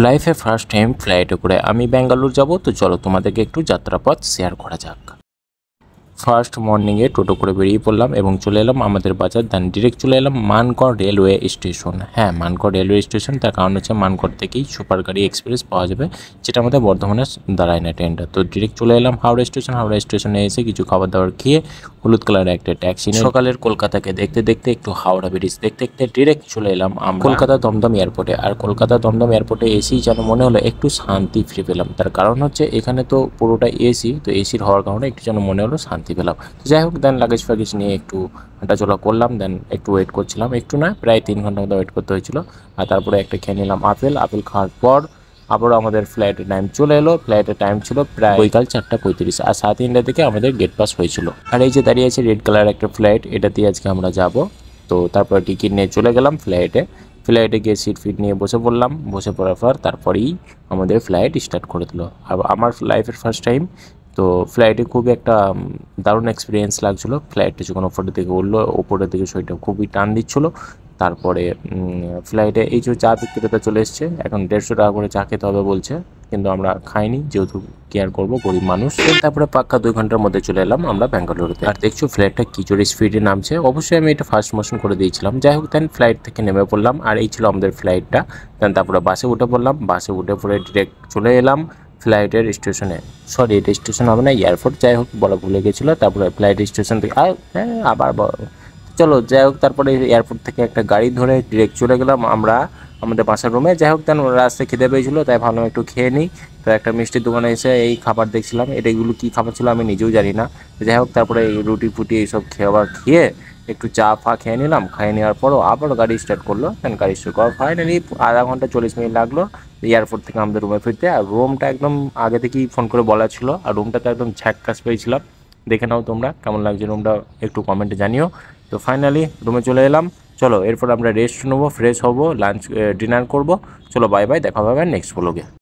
লাইফে first time ফ্লাইটে করে আমি ব্যাঙ্গালোর যাব, তো চলো তোমাদেরকে একটু যাত্রাপথ শেয়ার করা যাক। ফার্স্ট মর্নিংয়ে টোটো করে বেরিয়ে পড়লাম এবং চলে এলাম আমাদের বাজার। দেন ডিরেক্ট চলে এলাম মানকড় রেলওয়ে স্টেশন। হ্যাঁ, মানকড় রেলওয়ে স্টেশন, তার কারণ হচ্ছে মানকড় থেকেই সুপার গাড়ি এক্সপ্রেস পাওয়া যাবে, যেটা আমাদের বর্ধমানে দাঁড়ায় না ট্রেনটা। তো ডিরেক্ট চলে এলাম হাওড়া স্টেশন। হাওড়া স্টেশনে এসে কিছু খাবার দাবার খেয়ে হলুদ কালার একটা ট্যাক্সি নিয়ে সকালের কলকাতাকে দেখতে দেখতে একটু হাওড়া ব্রিজ দেখতে দেখতে ডিরেক্ট চলে এলাম কলকাতা দমদম এয়ারপোর্টে। আর কলকাতা দমদম এয়ারপোর্টে এসেই যেন মনে হলো একটু শান্তি ফিরে পেলাম। তার কারণ হচ্ছে এখানে তো পুরোটা এসি, তো এসির হওয়ার কারণে একটু যেন মনে হলো শান্তি পেলাম। তো যাই হোক, দেন লাগেজ ফ্যাগেজ নিয়ে একটু হাঁটাচলা করলাম। দেন একটু ওয়েট করছিলাম, একটু না প্রায় 3 ঘন্টা মতো ওয়েট করতে হয়েছিল। আর তারপরে একটা খেয়ে নিলাম আপেল খাওয়ার পর আবারও আমাদের ফ্লাইটের টাইম চলে এলো। ফ্লাইটের টাইম ছিল প্রায় বিকাল 4:35, আর সাড়ে 3টা থেকে আমাদের গেট পাস হয়েছিল। আর এই যে দাঁড়িয়ে আছে রেড কালার একটা ফ্লাইট, এটাতেই আজকে আমরা যাব। তো তারপর টিকিট নিয়ে চলে গেলাম ফ্লাইটে গিয়ে সিট ফিট নিয়ে বসে পড়লাম। বসে পড়ার পর তারপরেই আমাদের ফ্লাইট স্টার্ট করে দিল। আর আমার লাইফের ফার্স্ট টাইম, তো ফ্লাইটে খুবই একটা দারুণ এক্সপিরিয়েন্স লাগছিলো। ফ্লাইটটা যখন ওপরের দিকে উঠলো, ওপরের দিকে শরীরটা খুবই টান দিচ্ছিলো। তারপরে ফ্লাইটে এই যে চা বিক্রেতা চলে এসছে, এখন 150 টাকা করে চা খেতে হবে বলছে, কিন্তু আমরা খাইনি, যেহেতু কেয়ার করবো, গরিব মানুষ। তারপরে পাক্কা 2 ঘন্টার মধ্যে চলে এলাম আমরা ব্যাঙ্গালুরুতে। আর দেখছো ফ্লাইটটা কি জোরে স্পিডে নামছে। অবশ্যই আমি এটা ফার্স্ট মোশন করে দিয়েছিলাম। যাই হোক, দেন ফ্লাইট থেকে নেমে পড়লাম, আর এই ছিল আমাদের ফ্লাইটটা। দেন তারপরে বাসে উঠে পড়লাম। বাসে উঠে পড়ে ডিরেক্ট চলে এলাম ফ্লাইটের স্টেশনে। সরি, এটা স্টেশন হবে না, এয়ারপোর্ট। যাই হোক, বলা ভুলে গেছিলো। তারপরে ফ্লাইট স্টেশন থেকে আবার চলো, যাই হোক, তারপরে এয়ারপোর্ট থেকে একটা গাড়ি ধরে ডিরেক্ট চলে গেলাম আমরা আমাদের বাসার রুমে। যাই হোক, দেন রাস্তায় খিদে পেয়েছিলো, তাই ভাবলাম একটু খেয়ে নিই। তো একটা মিষ্টির দোকানে এসে এই খাবার দেখছিলাম, এগুলো কী খাবার ছিল আমি নিজেও জানি না। যাই হোক, তারপরে এই রুটি ফুটি এইসব খেয়ে একটু চা খেয়ে নিলাম। খেয়ে নেওয়ার পরও আবার গাড়ি স্টার্ট করলো। দেন গাড়ি স্টার্ট করা ফাইনালি আধা ঘন্টা 40 মিনিট লাগলো এয়ারপোর্ট থেকে আমাদের রুমে ফিরতে। আর রুমটা একদম আগে থেকেই ফোন করে বলা ছিল, আর রুমটাতে একদম ঝ্যাক্কাস পেয়েছিলাম। দেখে নাও তোমরা কেমন লাগছে রুমটা, একটু কমেন্টে জানিও। তো ফাইনালি রুমে চলে এলাম। চলো, এরপর আমরা রেস্ট নেবো, ফ্রেশ হবো, লাঞ্চ ডিনার করবো। চলো, বাই বাই, দেখা হবে নেক্সট ব্লগে।